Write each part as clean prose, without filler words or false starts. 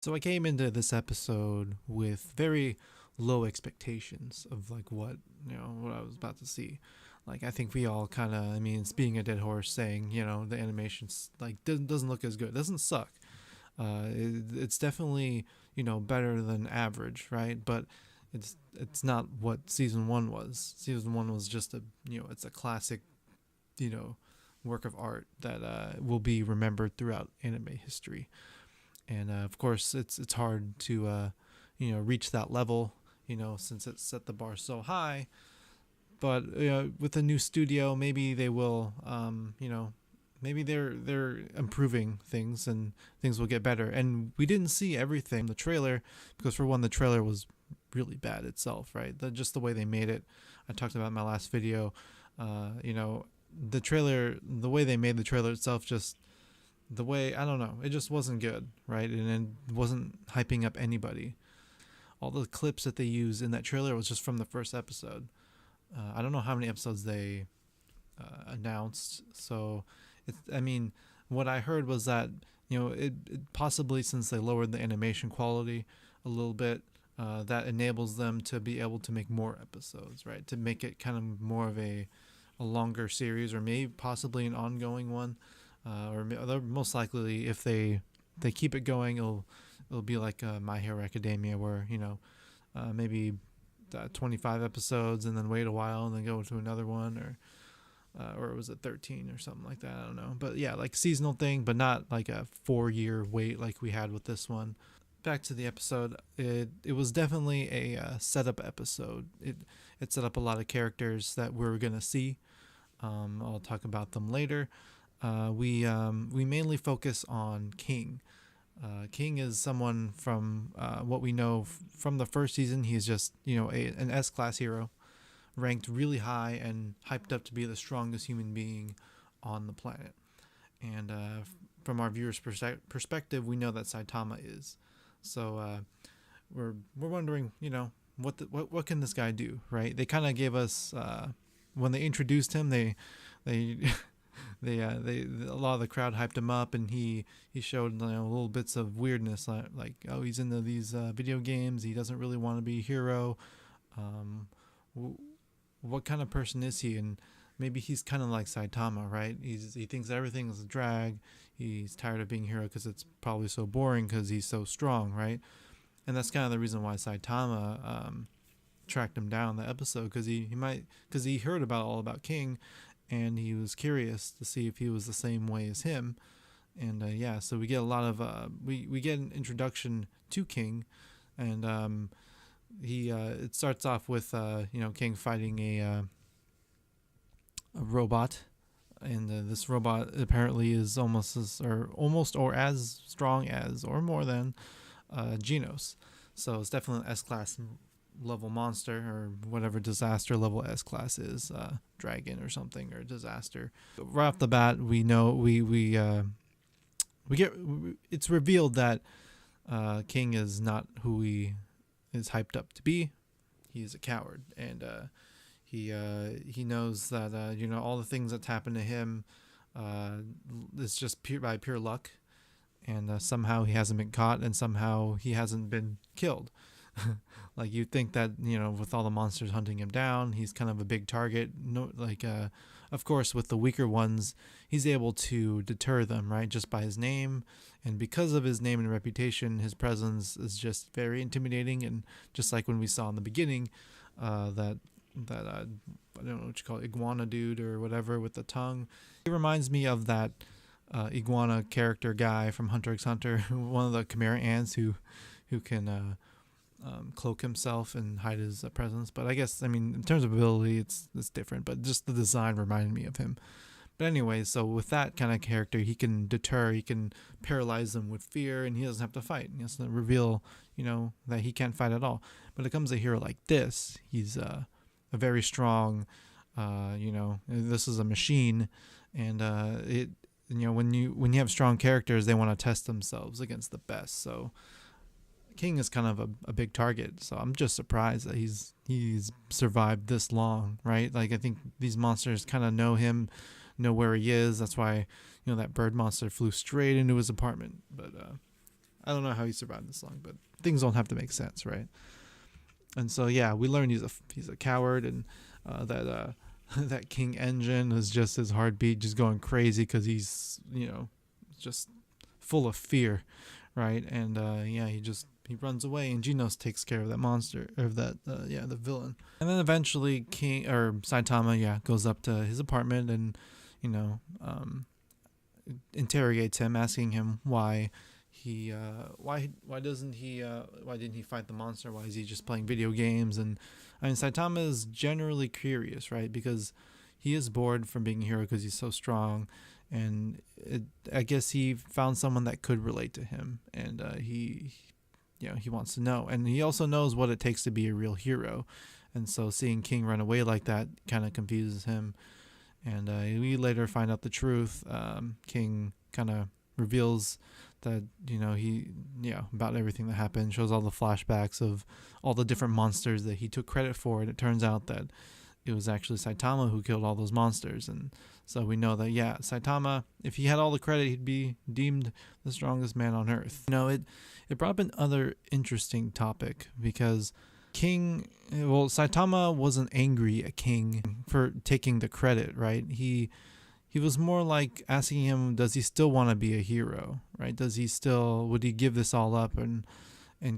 So I came into this episode with very low expectations of like what I was about to see. Like I think we all kind of, I mean, it's being a dead horse saying, the animation's like doesn't look as good. It doesn't suck. It's definitely better than average, right? But it's not what season one was. Season one was just it's a classic, you know, work of art that will be remembered throughout anime history. And of course it's hard to reach that level, since it set the bar so high. But with a new studio, maybe they will, maybe they're improving things and things will get better. And we didn't see everything in the trailer because, for one, the trailer was really bad itself, right? Just the way they made it. I talked about in my last video. The trailer, the way they made the trailer itself, just the way, I don't know, it just wasn't good, right? And it wasn't hyping up anybody. All the clips that they used in that trailer was just from the first episode. I don't know how many episodes they announced. So I mean, what I heard was that it possibly, since they lowered the animation quality a little bit, that enables them to be able to make more episodes, right? To make it kind of more of a longer series, or maybe possibly an ongoing one, or most likely, if they keep it going, it'll be like My Hero Academia, where maybe 25 episodes and then wait a while and then go to another one, or was it 13 or something like that? I don't know. But yeah, like seasonal thing, but not like a 4-year wait like we had with this one. Back to the episode, it was definitely a setup episode. It set up a lot of characters that we're gonna see. I'll talk about them later. We mainly focus on King. King is someone from what we know from the first season. He's just an S class hero, ranked really high and hyped up to be the strongest human being on the planet. And from our viewers' perspective, we know that Saitama is. So we're wondering, what can this guy do, right? They kind of gave us when they introduced him, they they a lot of the crowd hyped him up, and he showed little bits of weirdness, like oh, he's into these video games. He doesn't really want to be a hero. Um, what kind of person is he? And maybe he's kind of like Saitama, right? He thinks everything is a drag. He's tired of being a hero because it's probably so boring because he's so strong, right? And that's kind of the reason why Saitama tracked him down the episode, because he heard about all about King, and he was curious to see if he was the same way as him. And yeah, so we get a lot of we get an introduction to King, and he it starts off with King fighting a robot, and this robot apparently is almost or as strong as or more than Genos. So it's definitely an S class level monster, or whatever disaster level S class is, dragon or something, or disaster. Right off the bat, we know we get it's revealed that King is not who he is hyped up to be. He's a coward, and he knows that all the things that's happened to him is just by pure luck, and somehow he hasn't been caught, and somehow he hasn't been killed. Like, you'd think that with all the monsters hunting him down, he's kind of a big target. No, like of course, with the weaker ones, he's able to deter them, right, just by his name. And because of his name and reputation, his presence is just very intimidating. And just like when we saw in the beginning, that I don't know what you call it, iguana dude or whatever with the tongue. It reminds me of that iguana character guy from Hunter x Hunter, one of the Chimera ants who can cloak himself and hide his presence. But I guess, I mean, in terms of ability, it's different. But just the design reminded me of him. But anyway, so with that kind of character, he can deter, he can paralyze them with fear, and he doesn't have to fight. He has to reveal, that he can't fight at all. But it comes a hero like this. He's a very strong, this is a machine, and it. When you have strong characters, they want to test themselves against the best. So King is kind of a big target, so I'm just surprised that he's survived this long, right? Like, I think these monsters kind of know him, know where he is. That's why that bird monster flew straight into his apartment. But I don't know how he survived this long, but things don't have to make sense, right? And so yeah, we learn he's a coward, and that that King Engine is just his heartbeat just going crazy because he's just full of fear, right? And yeah, he runs away, and Genos takes care of that monster, or that the villain. And then eventually Saitama goes up to his apartment and interrogates him, asking him why didn't he fight the monster? Why is he just playing video games? And I mean, Saitama is generally curious, right? Because he is bored from being a hero because he's so strong, and I guess he found someone that could relate to him, and he wants to know, and he also knows what it takes to be a real hero, and so seeing King run away like that kind of confuses him, and we later find out the truth. King kind of reveals that about everything that happened, shows all the flashbacks of all the different monsters that he took credit for, and it turns out that it was actually Saitama who killed all those monsters. And so we know that Saitama, if he had all the credit, he'd be deemed the strongest man on earth. It brought up another interesting topic, because Saitama wasn't angry at King for taking the credit, right? He was more like asking him, does he still want to be a hero, right? Would he give this all up? And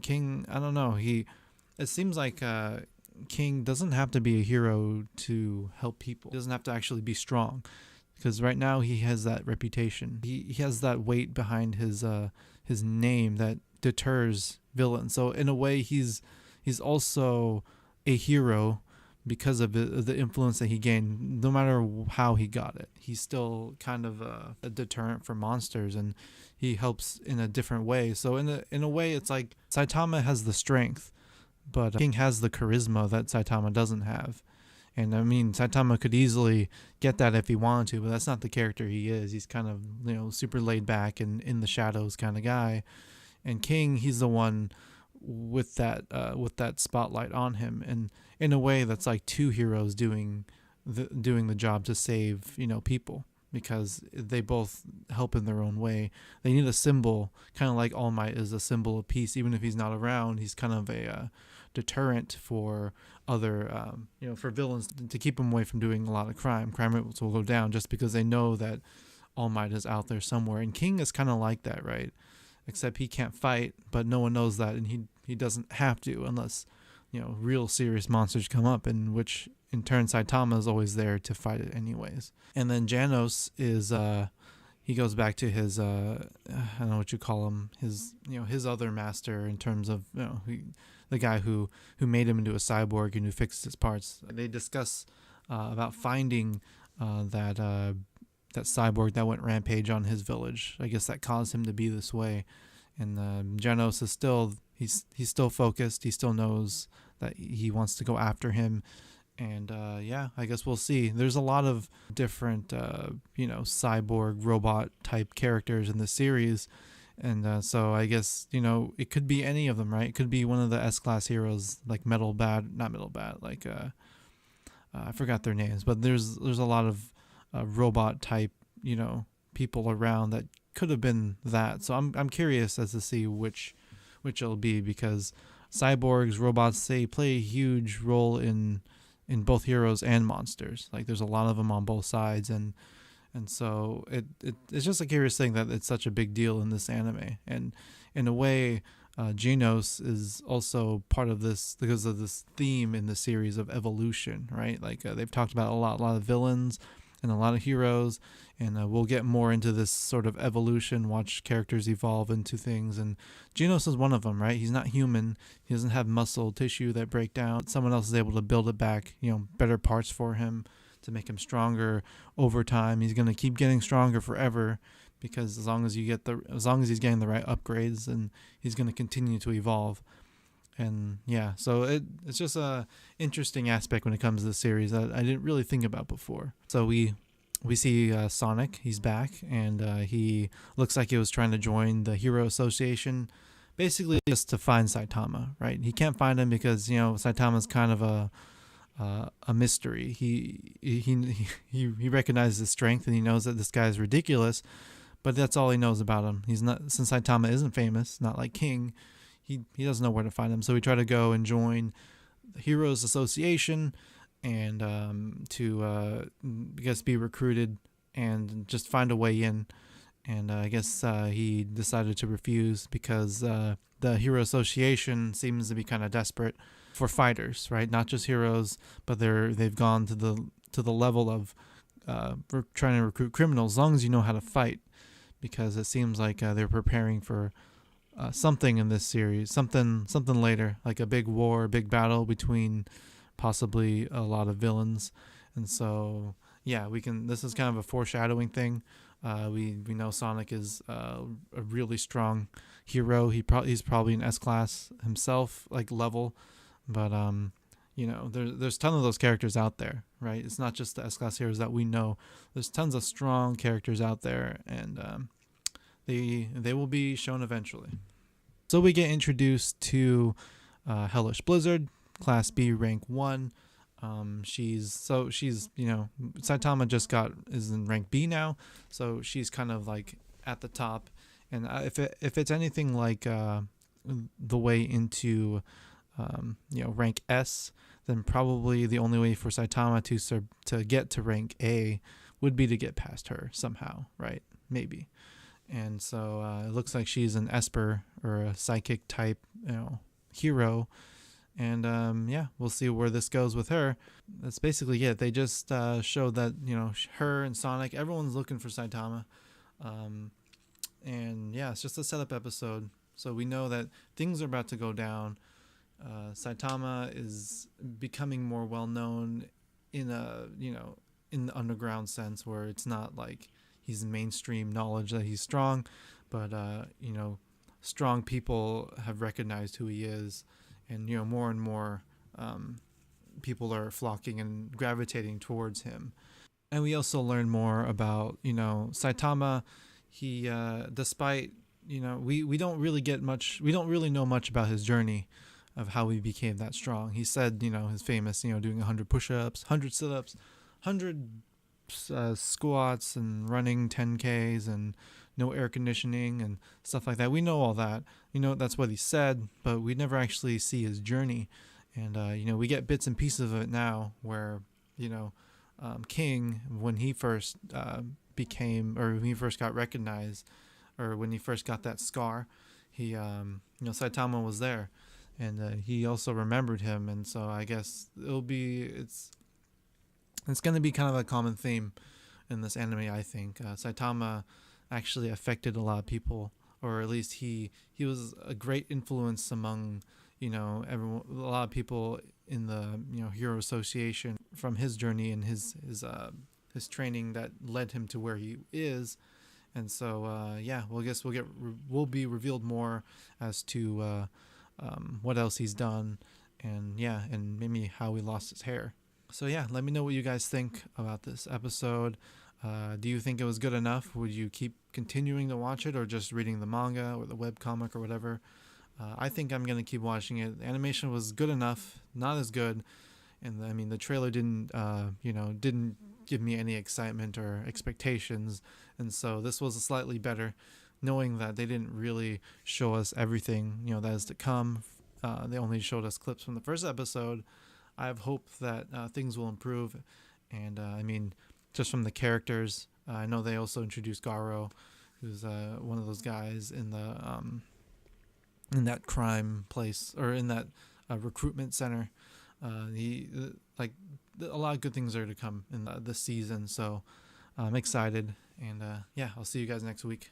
King, I don't know. It seems like King doesn't have to be a hero to help people. He doesn't have to actually be strong, because right now he has that reputation. He has that weight behind his name that deters villains. So in a way, he's also a hero because of the influence that he gained. No matter how he got it, he's still kind of a deterrent for monsters, and he helps in a different way. So in a way, it's like Saitama has the strength, but King has the charisma that Saitama doesn't have. And I mean, Saitama could easily get that if he wanted to, but that's not the character he is. He's kind of super laid back and in the shadows kind of guy. And King, he's the one with that spotlight on him, and in a way that's like two heroes doing the job to save people, because they both help in their own way. They need a symbol, kind of like All Might is a symbol of peace. Even if he's not around, he's kind of a deterrent for other for villains, to keep them away from doing a lot of crime. Crime rates will go down just because they know that All Might is out there somewhere. And King is kind of like that, right? Except he can't fight, but no one knows that, and he doesn't have to unless real serious monsters come up, in which in turn Saitama is always there to fight it anyways. And then Genos is he goes back to his I don't know what you call him, his his other master, in terms of the guy who made him into a cyborg and who fixed his parts. They discuss about finding that cyborg that went rampage on his village. I guess that caused him to be this way. And Genos is still he's still focused. He still knows that he wants to go after him. And I guess we'll see. There's a lot of different cyborg robot type characters in the series. And so I guess it could be any of them, right? It could be one of the S-class heroes, like not Metal Bat, like I forgot their names, but there's a lot of robot type people around that could have been that. So I'm curious as to see which it'll be, because cyborgs, robots, they play a huge role in both heroes and monsters. Like there's a lot of them on both sides, and so it's just a curious thing that it's such a big deal in this anime. And in a way, Genos is also part of this because of this theme in the series of evolution, right? Like they've talked about a lot of villains and a lot of heroes, and we'll get more into this sort of evolution, watch characters evolve into things, and Genos is one of them, right? He's not human, he doesn't have muscle tissue that break down. Someone else is able to build it back, better parts for him to make him stronger over time. He's going to keep getting stronger forever, because as long as he's getting the right upgrades, and he's going to continue to evolve. And so it's just a interesting aspect when it comes to the series that I didn't really think about before. So we see Sonic. He's back, and he looks like he was trying to join the Hero Association, basically just to find Saitama, right? He can't find him because Saitama's kind of a mystery. He recognizes his strength, and he knows that this guy is ridiculous, but that's all he knows about him. He's not, since Saitama isn't famous, not like King, he doesn't know where to find him. So we try to go and join the Heroes Association and to I guess be recruited and just find a way in. And I guess he decided to refuse because the Hero Association seems to be kind of desperate for fighters, right? Not just heroes, but they've gone to the level of trying to recruit criminals as long as you know how to fight, because it seems like they're preparing for something in this series, something later, like a big war, a big battle between possibly a lot of villains. And so yeah, we can. This is kind of a foreshadowing thing. We know Sonic is a really strong hero. He's probably an S-class himself, like level, but there's a ton of those characters out there, right? It's not just the S-class heroes that we know. There's tons of strong characters out there, and they will be shown eventually. So we get introduced to Hellish Blizzard, Class B, Rank 1. She's Saitama is in rank B now, so she's kind of like at the top. And if it's anything like the way into rank S, then probably the only way for Saitama to get to rank A would be to get past her somehow, right? Maybe. And so it looks like she's an Esper or a psychic type hero. And we'll see where this goes with her. That's basically it. They just showed that her and Sonic, everyone's looking for Saitama, and yeah, it's just a setup episode. So we know that things are about to go down. Saitama is becoming more well known in in the underground sense, where it's not like he's mainstream knowledge that he's strong, but strong people have recognized who he is. And more and more people are flocking and gravitating towards him. And we also learn more about Saitama. He despite we don't really get much. We don't really know much about his journey of how he became that strong. He said his famous doing 100 push-ups, 100 sit-ups, 100 squats, and running 10Ks, and no air conditioning and stuff like that. We know all that. That's what he said, but we never actually see his journey. And we get bits and pieces of it now, where King, when he first when he first got recognized, or when he first got that scar, he Saitama was there, and he also remembered him. And so I guess it's going to be kind of a common theme in this anime. I think Saitama actually affected a lot of people, or at least he was a great influence among everyone, a lot of people in the Hero Association, from his journey and his training that led him to where he is. And so we'll be revealed more as to what else he's done, and maybe how he lost his hair. So let me know what you guys think about this episode. Do you think it was good enough? Would you keep continuing to watch it, or just reading the manga or the webcomic or whatever? I think I'm going to keep watching it. The animation was good enough, not as good. And I mean, the trailer didn't give me any excitement or expectations. And so this was slightly better, knowing that they didn't really show us everything, that is to come. They only showed us clips from the first episode. I have hope that things will improve. And just from the characters, I know they also introduced Garo, who's one of those guys in the in that crime place, or in that recruitment center. A lot of good things are to come in this season, so I'm excited. And I'll see you guys next week.